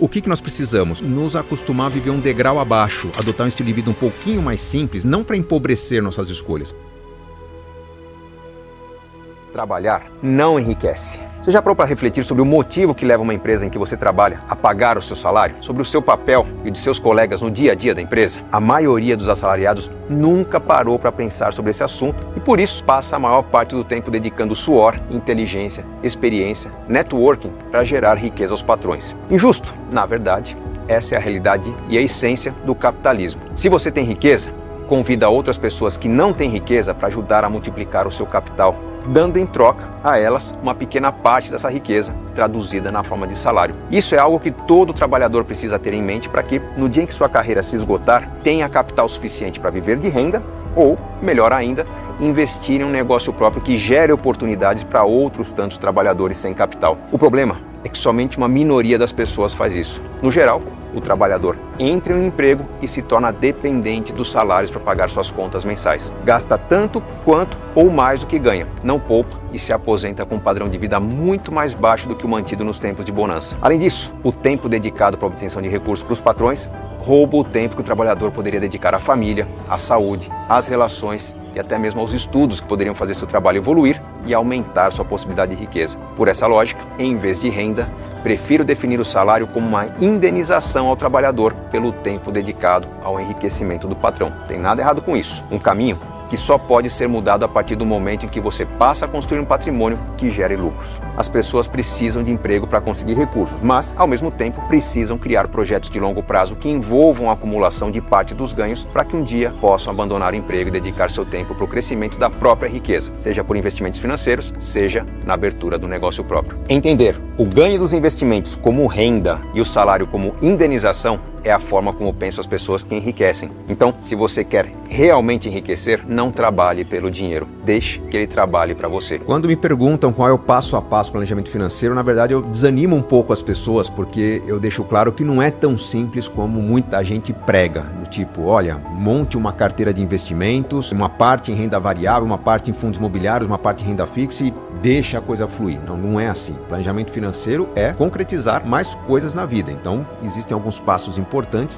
O que nós precisamos? Nos acostumar a viver um degrau abaixo, adotar um estilo de vida um pouquinho mais simples, não para empobrecer nossas escolhas. Trabalhar não enriquece. Você já parou para refletir sobre o motivo que leva uma empresa em que você trabalha a pagar o seu salário? Sobre o seu papel e o de seus colegas no dia a dia da empresa? A maioria dos assalariados nunca parou para pensar sobre esse assunto e por isso passa a maior parte do tempo dedicando suor, inteligência, experiência, networking para gerar riqueza aos patrões. Injusto? Na verdade, essa é a realidade e a essência do capitalismo. Se você tem riqueza, convida outras pessoas que não têm riqueza para ajudar a multiplicar o seu capital, dando em troca a elas uma pequena parte dessa riqueza traduzida na forma de salário. Isso é algo que todo trabalhador precisa ter em mente para que, no dia em que sua carreira se esgotar, tenha capital suficiente para viver de renda ou, melhor ainda, investir em um negócio próprio que gere oportunidades para outros tantos trabalhadores sem capital. O problema é que somente uma minoria das pessoas faz isso. No geral, o trabalhador entra em um emprego e se torna dependente dos salários para pagar suas contas mensais. Gasta tanto quanto ou mais do que ganha, não poupa e se aposenta com um padrão de vida muito mais baixo do que o mantido nos tempos de bonança. Além disso, o tempo dedicado para a obtenção de recursos para os patrões rouba o tempo que o trabalhador poderia dedicar à família, à saúde, às relações e até mesmo aos estudos que poderiam fazer seu trabalho evoluir e aumentar sua possibilidade de riqueza. Por essa lógica, em vez de renda, prefiro definir o salário como uma indenização ao trabalhador pelo tempo dedicado ao enriquecimento do patrão. Tem nada errado com isso. Um caminho que só pode ser mudado a partir do momento em que você passa a construir um patrimônio que gere lucros. As pessoas precisam de emprego para conseguir recursos, mas, ao mesmo tempo, precisam criar projetos de longo prazo que envolvam a acumulação de parte dos ganhos para que um dia possam abandonar o emprego e dedicar seu tempo para o crescimento da própria riqueza, seja por investimentos financeiros, seja na abertura do negócio próprio. Entender o ganho dos investimentos como renda e o salário como indenização é a forma como pensam as pessoas que enriquecem. Então, se você quer realmente enriquecer, não trabalhe pelo dinheiro. Deixe que ele trabalhe para você. Quando me perguntam qual é o passo a passo do planejamento financeiro, na verdade eu desanimo um pouco as pessoas, porque eu deixo claro que não é tão simples como muita gente prega. Do tipo, olha, monte uma carteira de investimentos, uma parte em renda variável, uma parte em fundos imobiliários, uma parte em renda fixa e deixa a coisa fluir. Não, não é assim. Planejamento financeiro é concretizar mais coisas na vida. Então, existem alguns passos importantes.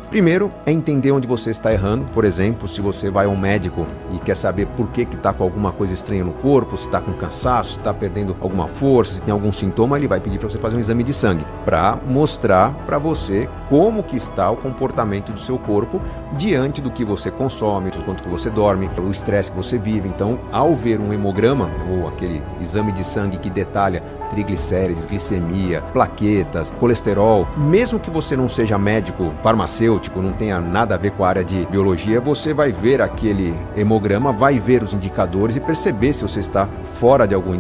Primeiro, é entender onde você está errando. Por exemplo, se você vai a um médico e quer saber por que está com alguma coisa estranha no corpo, se está com cansaço, se está perdendo alguma força, se tem algum sintoma, ele vai pedir para você fazer um exame de sangue para mostrar para você como que está o comportamento do seu corpo diante do que você consome, do quanto que você dorme, o estresse que você vive. Então, ao ver um hemograma ou aquele exame de sangue que detalha triglicérides, glicemia, plaquetas, colesterol, mesmo que você não seja médico, farmacêutico, não tenha nada a ver com a área de biologia, você vai ver aquele hemograma, vai ver os indicadores e perceber se você está fora de algum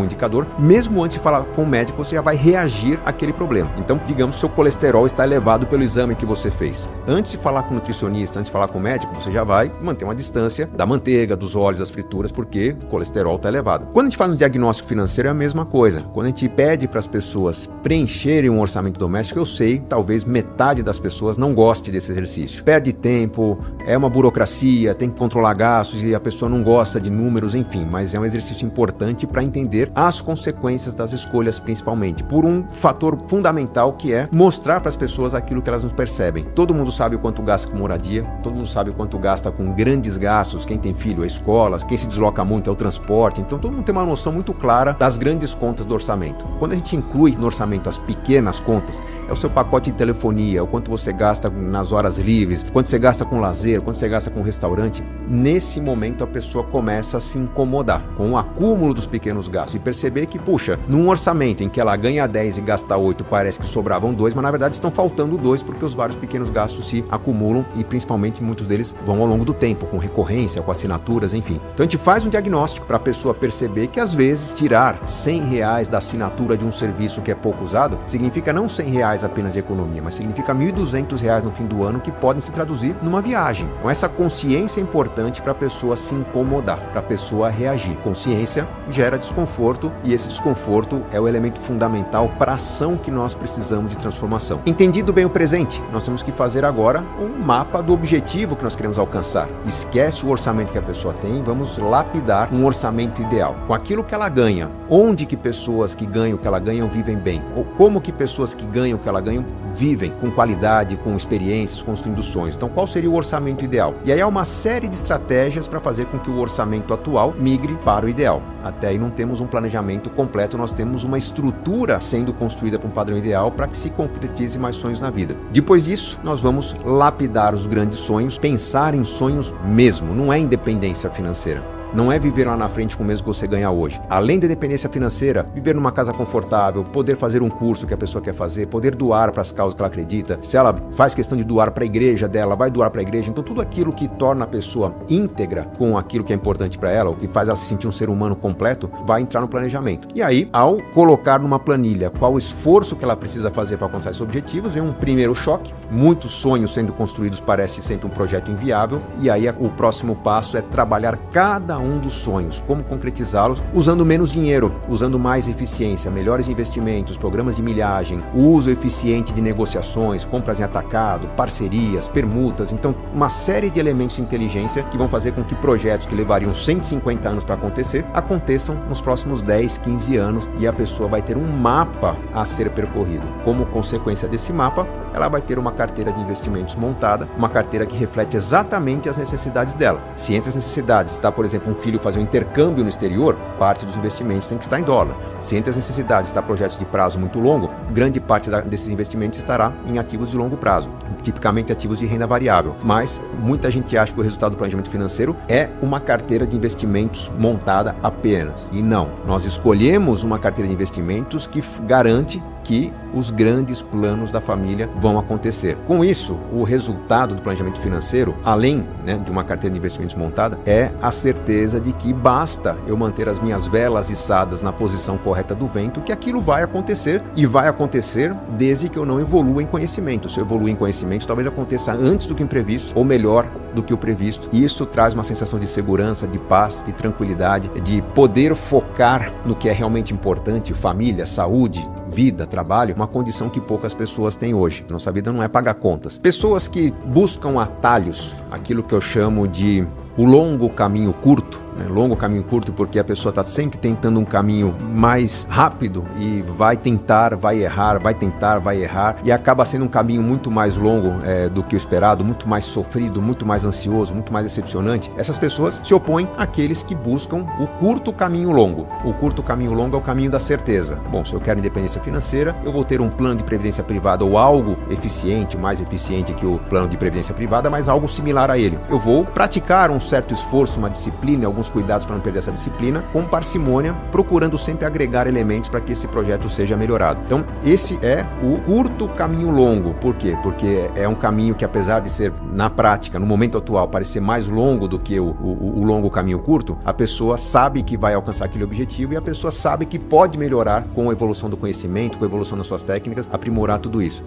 indicador. Mesmo antes de falar com o médico, você já vai reagir àquele problema. Então, digamos que seu colesterol está elevado pelo exame que você fez. Antes de falar com o nutricionista, antes de falar com o médico, você já vai manter uma distância da manteiga, dos óleos, das frituras, porque o colesterol está elevado. Quando a gente faz um diagnóstico financeiro, é a mesma coisa. Quando a gente pede para as pessoas preencherem um orçamento doméstico, eu sei, talvez metade das pessoas não goste desse exercício. Perde tempo, é uma burocracia, tem que controlar gastos e a pessoa não gosta de números, enfim, mas é um exercício importante para entender as consequências das escolhas, principalmente, por um fator fundamental que é mostrar para as pessoas aquilo que elas não percebem. Todo mundo sabe o quanto gasta com moradia, todo mundo sabe o quanto gasta com grandes gastos, quem tem filho é escola, quem se desloca muito é o transporte, então todo mundo tem uma noção muito clara das grandes contas do orçamento. Quando a gente inclui no orçamento as pequenas contas, é o seu pacote de telefonia, o quanto você gasta nas horas livres, quanto você gasta com lazer, quanto você gasta com restaurante, nesse momento a pessoa começa a se incomodar com o acúmulo dos pequenos gastos e perceber que, puxa, num orçamento em que ela ganha 10 e gasta 8, parece que sobravam 2, mas na verdade estão faltando 2 porque os vários pequenos gastos se acumulam e principalmente muitos deles vão ao longo do tempo, com recorrência, com assinaturas, enfim. Então a gente faz um diagnóstico para a pessoa perceber que às vezes tirar R$100 da assinatura de um serviço que é pouco usado significa não R$100 apenas de economia, mas significa R$1.200 no fim do ano que podem se traduzir numa viagem. Então essa consciência é importante para a pessoa se incomodar, para a pessoa reagir. Consciência gera desconforto e esse desconforto é o elemento fundamental para a ação que nós precisamos de transformação. Entendido bem o presente, nós temos que fazer agora um mapa do objetivo que nós queremos alcançar. Esquece o orçamento que a pessoa tem, vamos lapidar um orçamento ideal. Com aquilo que ela ganha, onde que pessoas pessoas que ganham o que ela ganham vivem bem? Ou como que pessoas que ganham o que ela ganham vivem com qualidade, com experiências, construindo sonhos? Então, qual seria o orçamento ideal? E aí há uma série de estratégias para fazer com que o orçamento atual migre para o ideal. Até aí não temos um planejamento completo, nós temos uma estrutura sendo construída para um padrão ideal para que se concretize mais sonhos na vida. Depois disso, nós vamos lapidar os grandes sonhos, pensar em sonhos mesmo, não é independência financeira. Não é viver lá na frente com o mesmo que você ganha hoje. Além da independência financeira, viver numa casa confortável, poder fazer um curso que a pessoa quer fazer, poder doar para as causas que ela acredita. Se ela faz questão de doar para a igreja dela, vai doar para a igreja. Então tudo aquilo que torna a pessoa íntegra com aquilo que é importante para ela, o que faz ela se sentir um ser humano completo, vai entrar no planejamento. E aí, ao colocar numa planilha qual o esforço que ela precisa fazer para alcançar esses objetivos, vem um primeiro choque. Muitos sonhos sendo construídos parece sempre um projeto inviável. E aí o próximo passo é trabalhar cada um dos sonhos, como concretizá-los, usando menos dinheiro, usando mais eficiência, melhores investimentos, programas de milhagem, uso eficiente de negociações, compras em atacado, parcerias, permutas. Então, uma série de elementos de inteligência que vão fazer com que projetos que levariam 150 anos para acontecer, aconteçam nos próximos 10, 15 anos, e a pessoa vai ter um mapa a ser percorrido. Como consequência desse mapa, ela vai ter uma carteira de investimentos montada, uma carteira que reflete exatamente as necessidades dela. Se entre as necessidades está, por exemplo, um filho fazer um intercâmbio no exterior, parte dos investimentos tem que estar em dólar. Se entre as necessidades está projetos de prazo muito longo, grande parte desses investimentos estará em ativos de longo prazo, tipicamente ativos de renda variável. Mas muita gente acha que o resultado do planejamento financeiro é uma carteira de investimentos montada apenas. E não, nós escolhemos uma carteira de investimentos que garante que os grandes planos da família vão acontecer. Com isso, o resultado do planejamento financeiro, além de uma carteira de investimentos montada, é a certeza de que basta eu manter as minhas velas içadas na posição correta do vento, que aquilo vai acontecer, e vai acontecer desde que eu não evolua em conhecimento. Se eu evoluir em conhecimento, talvez aconteça antes do que o imprevisto, ou melhor do que o previsto. E isso traz uma sensação de segurança, de paz, de tranquilidade, de poder focar no que é realmente importante: família, saúde, vida, trabalho, uma condição que poucas pessoas têm hoje. Nossa vida não é pagar contas. Pessoas que buscam atalhos, aquilo que eu chamo de o longo caminho curto, longo caminho curto porque a pessoa está sempre tentando um caminho mais rápido e vai tentar, vai errar, vai tentar, vai errar, e acaba sendo um caminho muito mais longo do que o esperado, muito mais sofrido, muito mais ansioso, muito mais decepcionante. Essas pessoas se opõem àqueles que buscam o curto caminho longo. O curto caminho longo é o caminho da certeza. Bom, se eu quero independência financeira, eu vou ter um plano de previdência privada ou algo eficiente, mais eficiente que o plano de previdência privada, mas algo similar a ele. Eu vou praticar um certo esforço, uma disciplina, alguns cuidados para não perder essa disciplina, com parcimônia, procurando sempre agregar elementos para que esse projeto seja melhorado. Então, esse é o curto caminho longo. Por quê? Porque é um caminho que, apesar de ser, na prática, no momento atual, parecer mais longo do que o longo caminho curto, a pessoa sabe que vai alcançar aquele objetivo, e a pessoa sabe que pode melhorar com a evolução do conhecimento, com a evolução das suas técnicas, aprimorar tudo isso.